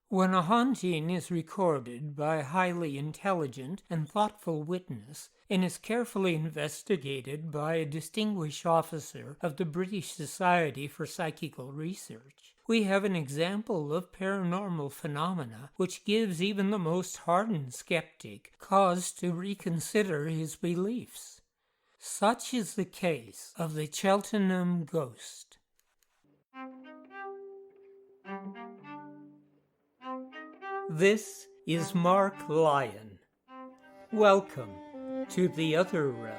When a haunting is recorded by a highly intelligent and thoughtful witness and is carefully investigated by a distinguished officer of the British Society for Psychical Research, we have an example of paranormal phenomena which gives even the most hardened skeptic cause to reconsider his beliefs. Such is the case of the Cheltenham Ghost. This is Mark Lyon. Welcome to the other realm.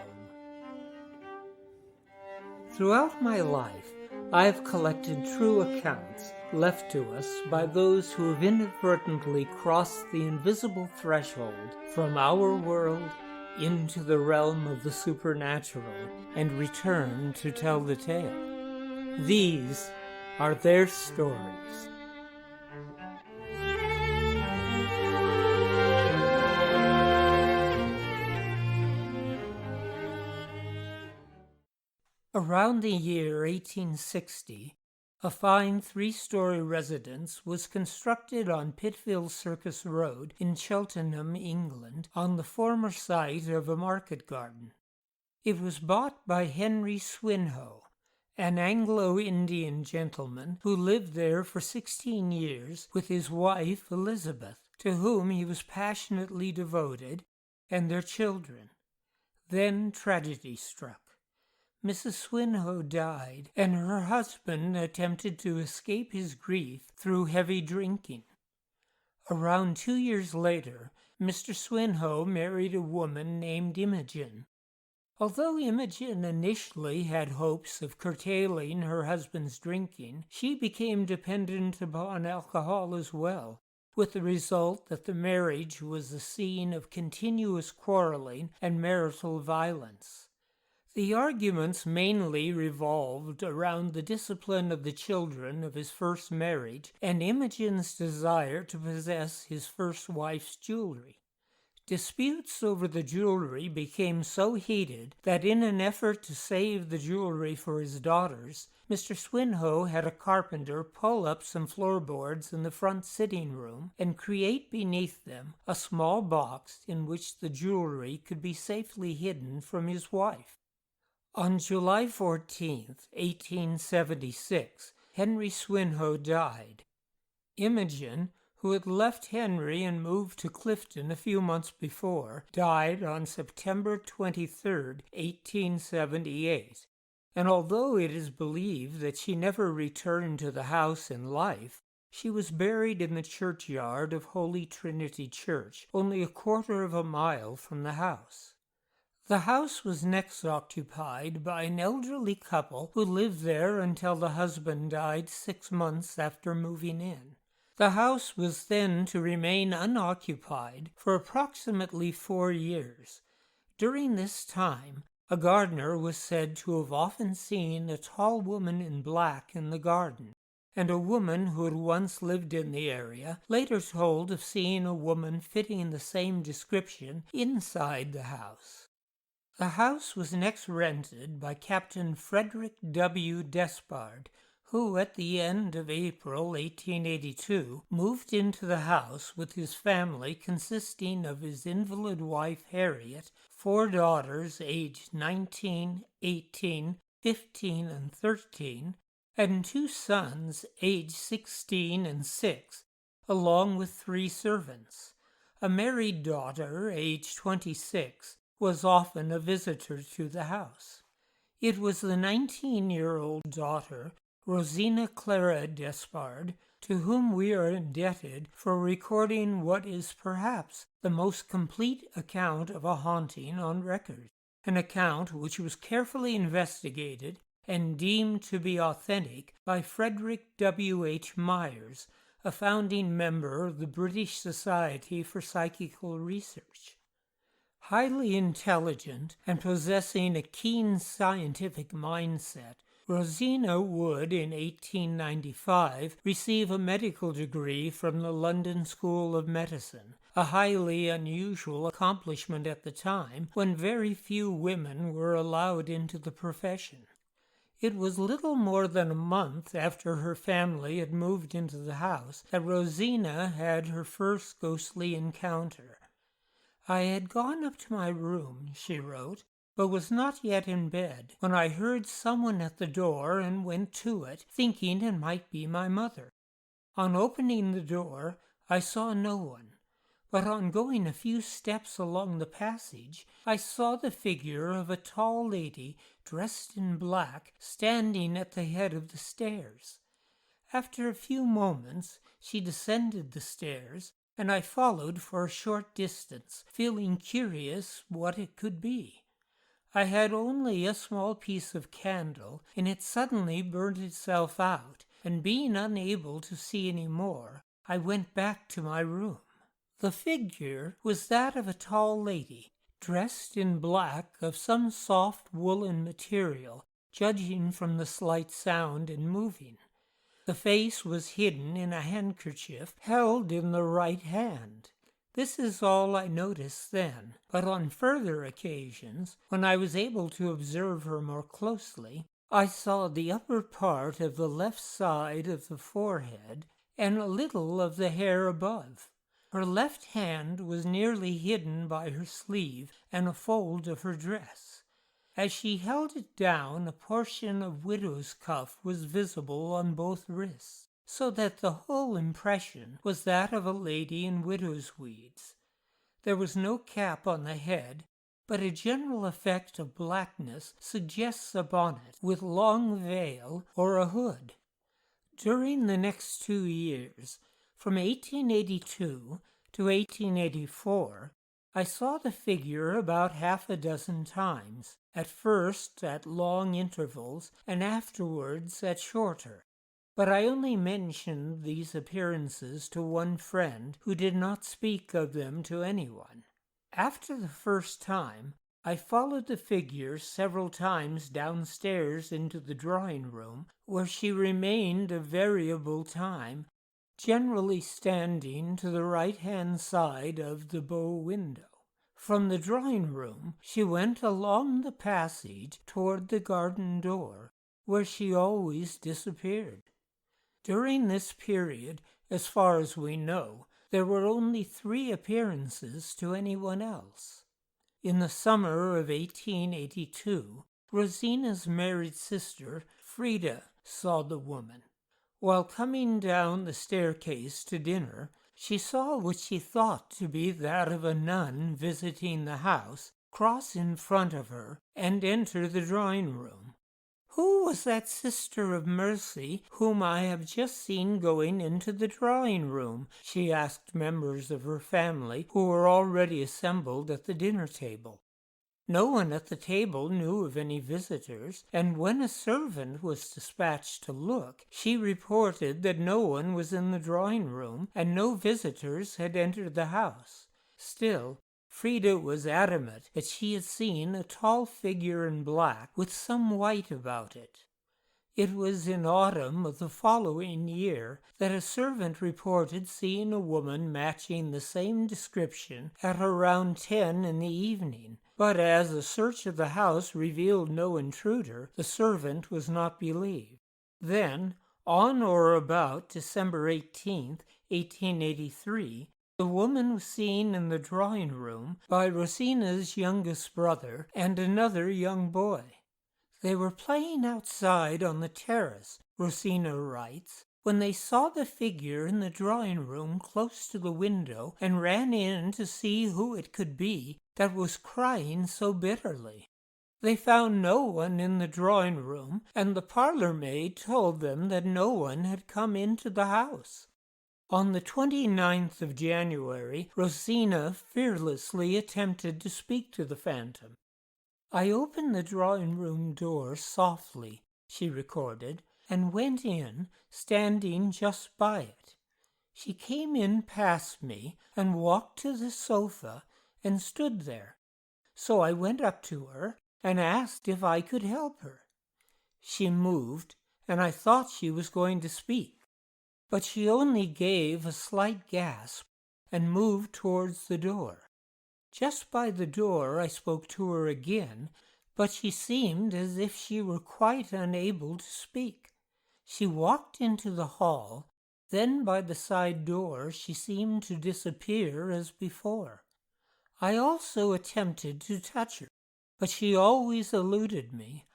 Throughout my life, I have collected true accounts left to us by those who have inadvertently crossed the invisible threshold from our world into the realm of the supernatural and returned to tell the tale. These are their stories. Around the year 1860, a fine three-story residence was constructed on Pitville Circus Road in Cheltenham, England, on the former site of a market garden. It was bought by Henry Swinhoe, an Anglo-Indian gentleman who lived there for 16 years with his wife Elizabeth, to whom he was passionately devoted, and their children. Then tragedy struck. Mrs. Swinhoe died, and her husband attempted to escape his grief through heavy drinking. Around 2 years later, Mr. Swinhoe married a woman named Imogen. Although Imogen initially had hopes of curtailing her husband's drinking, she became dependent upon alcohol as well, with the result that the marriage was a scene of continuous quarreling and marital violence. The arguments mainly revolved around the discipline of the children of his first marriage and Imogen's desire to possess his first wife's jewelry. Disputes over the jewelry became so heated that in an effort to save the jewelry for his daughters, Mr. Swinhoe had a carpenter pull up some floorboards in the front sitting room and create beneath them a small box in which the jewelry could be safely hidden from his wife. On July 14, 1876, Henry Swinhoe died. Imogen, who had left Henry and moved to Clifton a few months before, died on September 23, 1878, and although it is believed that she never returned to the house in life, she was buried in the churchyard of Holy Trinity Church, only a quarter of a mile from the house. The house was next occupied by an elderly couple who lived there until the husband died 6 months after moving in. The house was then to remain unoccupied for approximately 4 years. During this time, a gardener was said to have often seen a tall woman in black in the garden, and a woman who had once lived in the area later told of seeing a woman fitting the same description inside the house. The house was next rented by Captain Frederick W. Despard, who at the end of April 1882 moved into the house with his family consisting of his invalid wife Harriet, 4 daughters aged 19, 18, 15, and 13, and 2 sons aged 16 and 6, along with 3 servants. A married daughter aged 26 was often a visitor to the house. It was the 19-year-old daughter, Rosina Clara Despard, to whom we are indebted for recording what is perhaps the most complete account of a haunting on record, an account which was carefully investigated and deemed to be authentic by Frederick W. H. Myers, a founding member of the British Society for Psychical Research. Highly intelligent and possessing a keen scientific mindset, Rosina would, in 1895, receive a medical degree from the London School of Medicine, a highly unusual accomplishment at the time when very few women were allowed into the profession. It was little more than a month after her family had moved into the house that Rosina had her first ghostly encounter. "I had gone up to my room," she wrote, "but was not yet in bed, when I heard someone at the door and went to it, thinking it might be my mother. On opening the door, I saw no one, but on going a few steps along the passage, I saw the figure of a tall lady dressed in black standing at the head of the stairs. After a few moments, she descended the stairs, and I followed for a short distance, feeling curious what it could be. I had only a small piece of candle, and it suddenly burnt itself out, and being unable to see any more, I went back to my room. The figure was that of a tall lady, dressed in black of some soft woolen material, judging from the slight sound in moving. The face was hidden in a handkerchief held in the right hand. This is all I noticed then, but on further occasions, when I was able to observe her more closely, I saw the upper part of the left side of the forehead and a little of the hair above. Her left hand was nearly hidden by her sleeve and a fold of her dress. As she held it down, a portion of widow's cuff was visible on both wrists, so that the whole impression was that of a lady in widow's weeds. There was no cap on the head, but a general effect of blackness suggests a bonnet with long veil or a hood. During the next 2 years, from 1882 to 1884, I saw the figure about half a dozen times, at first at long intervals and afterwards at shorter. But I only mentioned these appearances to one friend who did not speak of them to anyone. After the first time, I followed the figure several times downstairs into the drawing-room, where she remained a variable time, generally standing to the right-hand side of the bow window. From the drawing-room, she went along the passage toward the garden door, where she always disappeared. During this period, as far as we know, there were only 3 appearances to anyone else. In the summer of 1882, Rosina's married sister, Frida, saw the woman. While coming down the staircase to dinner, she saw what she thought to be that of a nun visiting the house, cross in front of her, and enter the drawing-room. "Who was that sister of mercy whom I have just seen going into the drawing-room?" she asked members of her family who were already assembled at the dinner table. No one at the table knew of any visitors, and when a servant was dispatched to look, she reported that no one was in the drawing-room and no visitors had entered the house. Still, Frida was adamant that she had seen a tall figure in black with some white about it. It was in autumn of the following year that a servant reported seeing a woman matching the same description at around 10 in the evening, but as a search of the house revealed no intruder, the servant was not believed. Then, on or about December 18, 1883, the woman was seen in the drawing-room by Rosina's youngest brother and another young boy. They were playing outside on the terrace, Rosina writes, when they saw the figure in the drawing-room close to the window and ran in to see who it could be that was crying so bitterly. They found no one in the drawing-room, and the parlour-maid told them that no one had come into the house. On the 29th of January, Rosina fearlessly attempted to speak to the phantom. "I opened the drawing-room door softly," she recorded, "and went in, standing just by it. She came in past me and walked to the sofa and stood there. So I went up to her and asked if I could help her. She moved, and I thought she was going to speak, but she only gave a slight gasp and moved towards the door. Just by the door I spoke to her again, but she seemed as if she were quite unable to speak. She walked into the hall, then by the side door she seemed to disappear as before. I also attempted to touch her, but she always eluded me.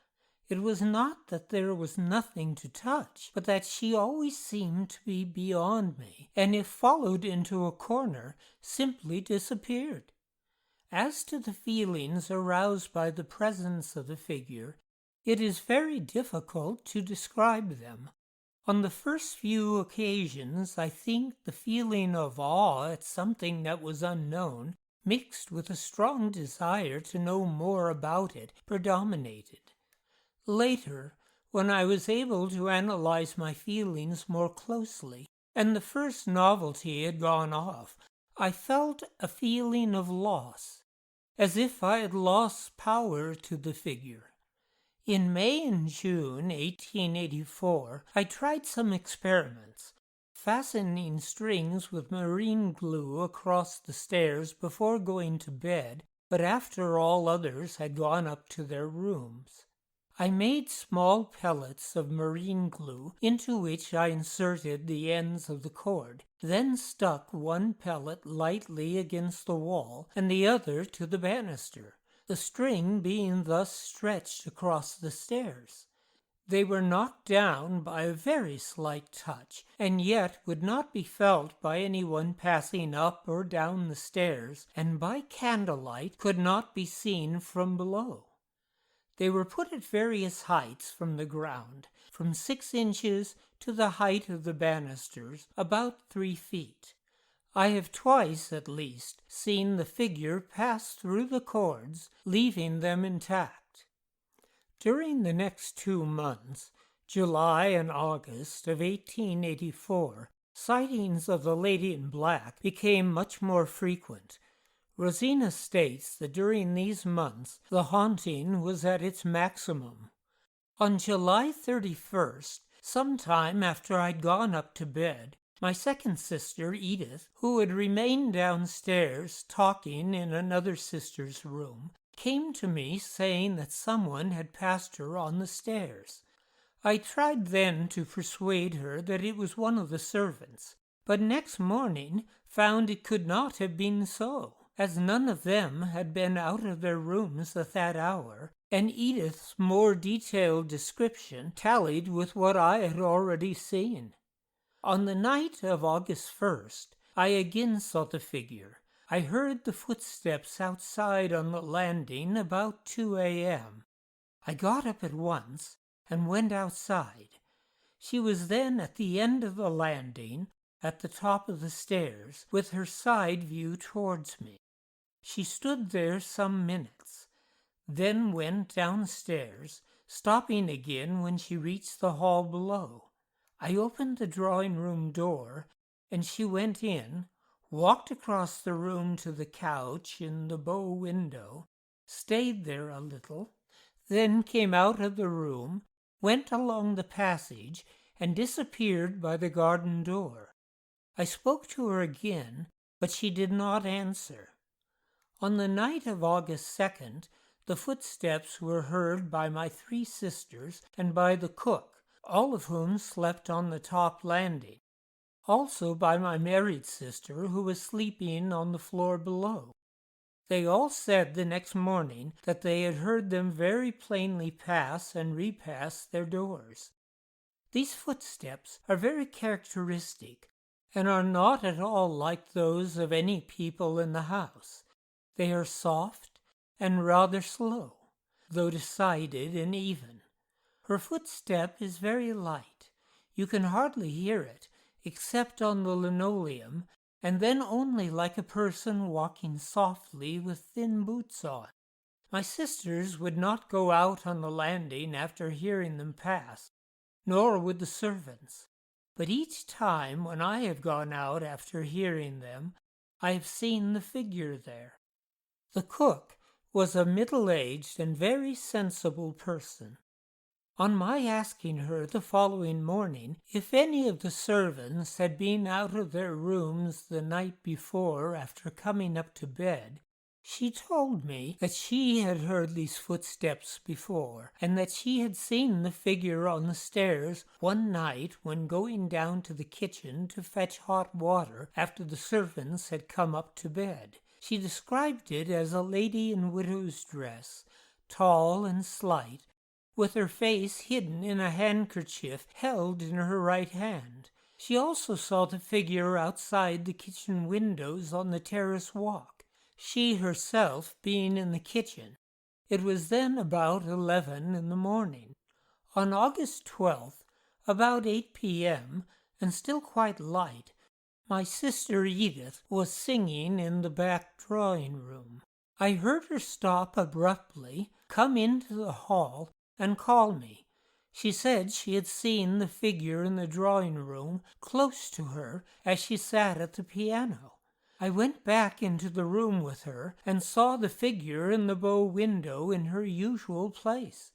It was not that there was nothing to touch, but that she always seemed to be beyond me, and if followed into a corner, simply disappeared. As to the feelings aroused by the presence of the figure, it is very difficult to describe them. On the first few occasions, I think the feeling of awe at something that was unknown, mixed with a strong desire to know more about it, predominated. Later, when I was able to analyze my feelings more closely, and the first novelty had gone off, I felt a feeling of loss, as if I had lost power to the figure. In May and June 1884, I tried some experiments, fastening strings with marine glue across the stairs before going to bed, but after all others had gone up to their rooms. I made small pellets of marine glue into which I inserted the ends of the cord, then stuck one pellet lightly against the wall and the other to the banister, the string being thus stretched across the stairs. They were knocked down by a very slight touch, and yet would not be felt by anyone passing up or down the stairs, and by candlelight could not be seen from below. They were put at various heights from the ground, from 6 inches to the height of the banisters, about 3 feet. I have twice, at least, seen the figure pass through the cords, leaving them intact. During the next 2 months, July and August of 1884, sightings of the lady in black became much more frequent. Rosina states that during these months the haunting was at its maximum. On July 31st, some time after I'd gone up to bed, my second sister, Edith, who had remained downstairs talking in another sister's room, came to me saying that someone had passed her on the stairs. I tried then to persuade her that it was one of the servants, but next morning found it could not have been so, as none of them had been out of their rooms at that hour, and Edith's more detailed description tallied with what I had already seen. On the night of August 1st, I again saw the figure. I heard the footsteps outside on the landing about 2 a.m. I got up at once and went outside. She was then at the end of the landing, at the top of the stairs, with her side view towards me. She stood there some minutes, then went downstairs, stopping again when she reached the hall below. I opened the drawing-room door, and she went in, walked across the room to the couch in the bow window, stayed there a little, then came out of the room, went along the passage, and disappeared by the garden door. I spoke to her again, but she did not answer. On the night of August 2nd, the footsteps were heard by my 3 sisters and by the cook, all of whom slept on the top landing. Also by my married sister, who was sleeping on the floor below. They all said the next morning that they had heard them very plainly pass and repass their doors. These footsteps are very characteristic, and are not at all like those of any people in the house. They are soft and rather slow, though decided and even. Her footstep is very light. You can hardly hear it, except on the linoleum, and then only like a person walking softly with thin boots on. My sisters would not go out on the landing after hearing them pass, nor would the servants. But each time when I have gone out after hearing them, I have seen the figure there. The cook was a middle-aged and very sensible person. On my asking her the following morning if any of the servants had been out of their rooms the night before after coming up to bed, She told me that she had heard these footsteps before, and that she had seen the figure on the stairs one night when going down to the kitchen to fetch hot water after the servants had come up to bed. She described it as a lady in widow's dress, tall and slight, with her face hidden in a handkerchief held in her right hand. She also saw the figure outside the kitchen windows on the terrace walk, she herself being in the kitchen. It was then about 11 in the morning. On August 12th, about 8 p.m., and still quite light, my sister Edith was singing in the back drawing-room. I heard her stop abruptly, come into the hall, and call me. She said she had seen the figure in the drawing-room close to her as she sat at the piano. I went back into the room with her and saw the figure in the bow window in her usual place.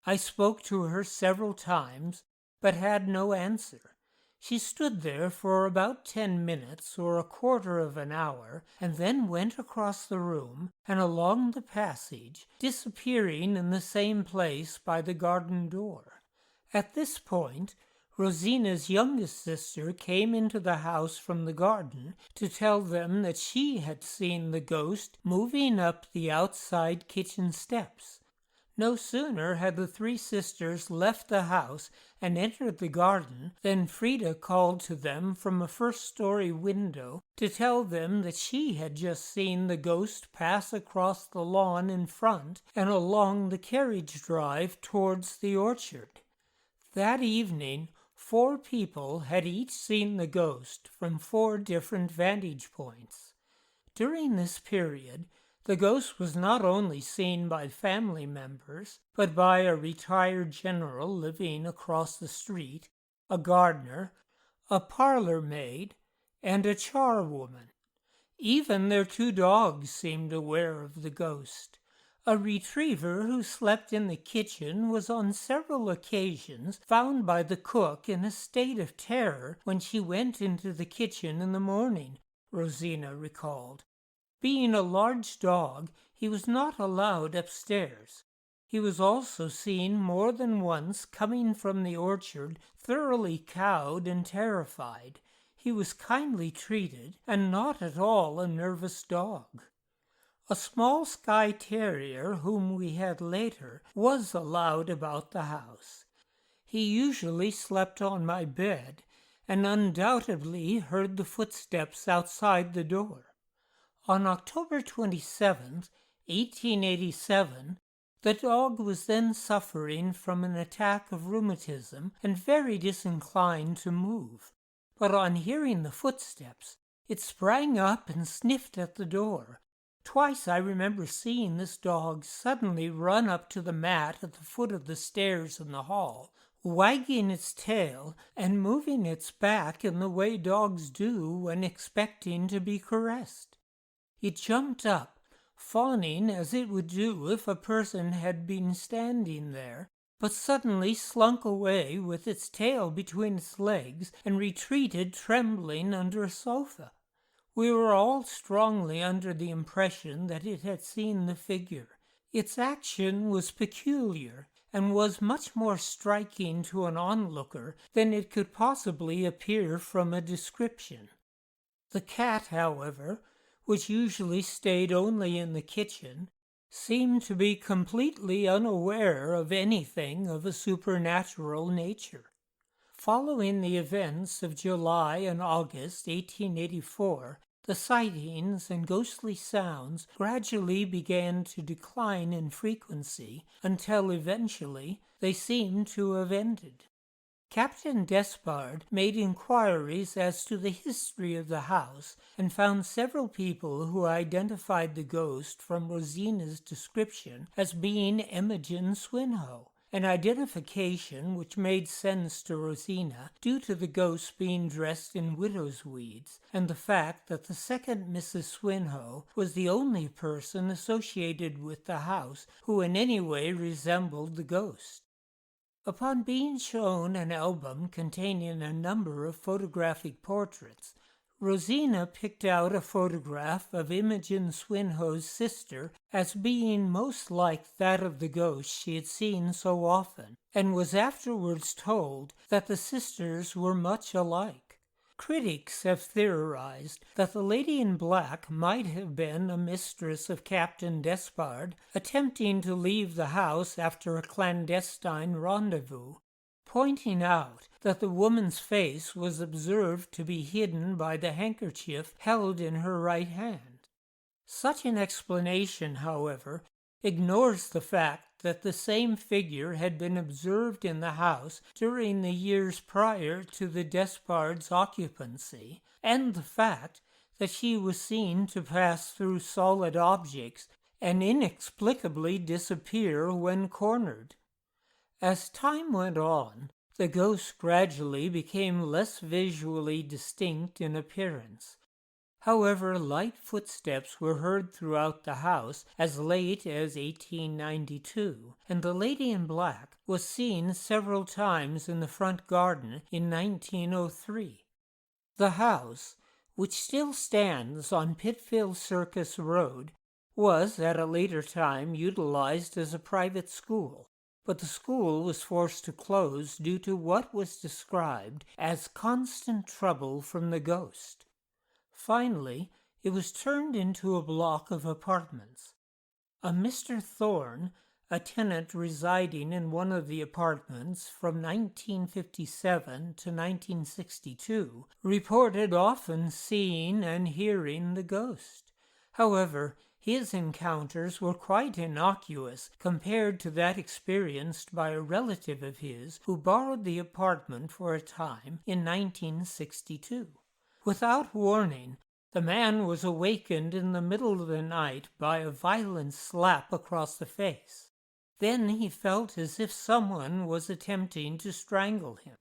I spoke to her several times, but had no answer. She stood there for about 10 minutes or a quarter of an hour, and then went across the room and along the passage, disappearing in the same place by the garden door. At this point, Rosina's youngest sister came into the house from the garden to tell them that she had seen the ghost moving up the outside kitchen steps. No sooner had the three sisters left the house and entered the garden than Frida called to them from a first-story window to tell them that she had just seen the ghost pass across the lawn in front and along the carriage drive towards the orchard. That evening, 4 people had each seen the ghost from 4 different vantage points. During this period, the ghost was not only seen by family members, but by a retired general living across the street, a gardener, a parlor maid, and a charwoman. Even their 2 dogs seemed aware of the ghost. A retriever who slept in the kitchen was on several occasions found by the cook in a state of terror when she went into the kitchen in the morning, Rosina recalled. Being a large dog, he was not allowed upstairs. He was also seen more than once coming from the orchard thoroughly cowed and terrified. He was kindly treated and not at all a nervous dog. A small Skye Terrier, whom we had later, was allowed about the house. He usually slept on my bed, and undoubtedly heard the footsteps outside the door. On October 27, 1887, the dog was then suffering from an attack of rheumatism and very disinclined to move. But on hearing the footsteps, it sprang up and sniffed at the door. Twice I remember seeing this dog suddenly run up to the mat at the foot of the stairs in the hall, wagging its tail and moving its back in the way dogs do when expecting to be caressed. It jumped up, fawning as it would do if a person had been standing there, but suddenly slunk away with its tail between its legs and retreated trembling under a sofa. We were all strongly under the impression that it had seen the figure. Its action was peculiar, and was much more striking to an onlooker than it could possibly appear from a description. The cat, however, which usually stayed only in the kitchen, seemed to be completely unaware of anything of a supernatural nature. Following the events of July and August 1884, the sightings and ghostly sounds gradually began to decline in frequency until eventually they seemed to have ended. Captain Despard made inquiries as to the history of the house and found several people who identified the ghost from Rosina's description as being Imogen Swinhoe, an identification which made sense to Rosina due to the ghost being dressed in widow's weeds and the fact that the second Mrs. Swinhoe was the only person associated with the house who in any way resembled the ghost. Upon being shown an album containing a number of photographic portraits, Rosina picked out a photograph of Imogen Swinhoe's sister as being most like that of the ghost she had seen so often, and was afterwards told that the sisters were much alike. Critics have theorized that the lady in black might have been a mistress of Captain Despard attempting to leave the house after a clandestine rendezvous, pointing out that the woman's face was observed to be hidden by the handkerchief held in her right hand. Such an explanation, however, ignores the fact that the same figure had been observed in the house during the years prior to the Despard's occupancy, and the fact that she was seen to pass through solid objects and inexplicably disappear when cornered. As time went on, the ghost gradually became less visually distinct in appearance. However, light footsteps were heard throughout the house as late as 1892, and the lady in black was seen several times in the front garden in 1903. The house, which still stands on Pittville Circus Road, was at a later time utilized as a private school, but the school was forced to close due to what was described as constant trouble from the ghost. Finally, it was turned into a block of apartments. A Mr. Thorne, a tenant residing in one of the apartments from 1957 to 1962, reported often seeing and hearing the ghost. However, his encounters were quite innocuous compared to that experienced by a relative of his who borrowed the apartment for a time in 1962. Without warning, the man was awakened in the middle of the night by a violent slap across the face. Then he felt as if someone was attempting to strangle him.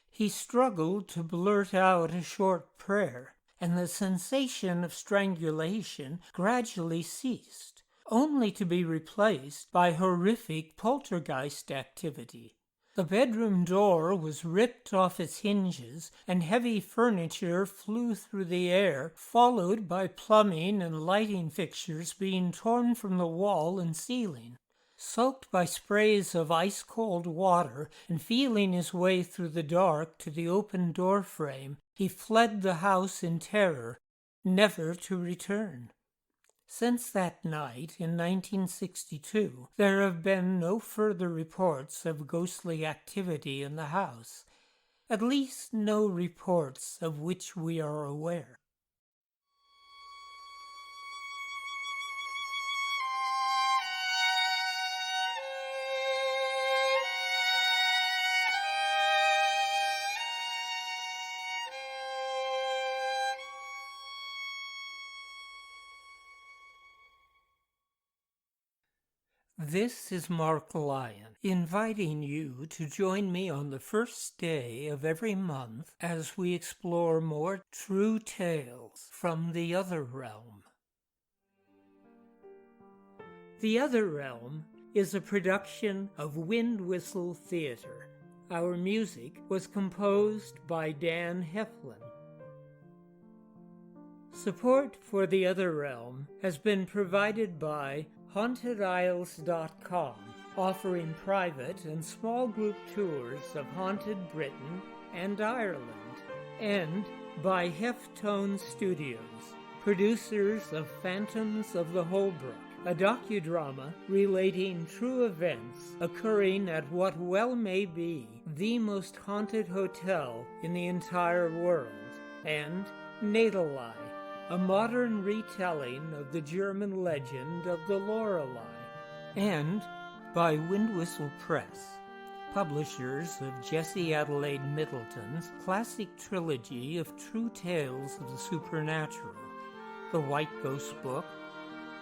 He struggled to blurt out a short prayer, and the sensation of strangulation gradually ceased, only to be replaced by horrific poltergeist activity. The bedroom door was ripped off its hinges, and heavy furniture flew through the air, followed by plumbing and lighting fixtures being torn from the wall and ceiling. Soaked by sprays of ice-cold water and feeling his way through the dark to the open door frame, he fled the house in terror, never to return. Since that night in 1962, there have been no further reports of ghostly activity in the house, at least no reports of which we are aware. This is Mark Lyon, inviting you to join me on the first day of every month as we explore more true tales from the other realm. The Other Realm is a production of Wind Whistle Theater. Our music was composed by Dan Heflin. Support for The Other Realm has been provided by HauntedIsles.com, offering private and small group tours of haunted Britain and Ireland, and by Heftone Studios, producers of Phantoms of the Holbrook, a docudrama relating true events occurring at what well may be the most haunted hotel in the entire world, and Nadelei, a modern retelling of the German legend of the Lorelei, and by Windwhistle Press, publishers of Jessie Adelaide Middleton's classic trilogy of true tales of the supernatural, The White Ghost Book,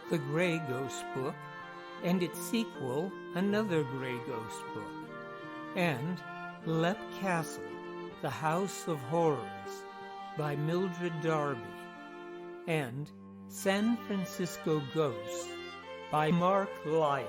The Grey Ghost Book, and its sequel, Another Grey Ghost Book, and Lep Castle, The House of Horrors, by Mildred Darby, and San Francisco Ghosts by Mark Lyon.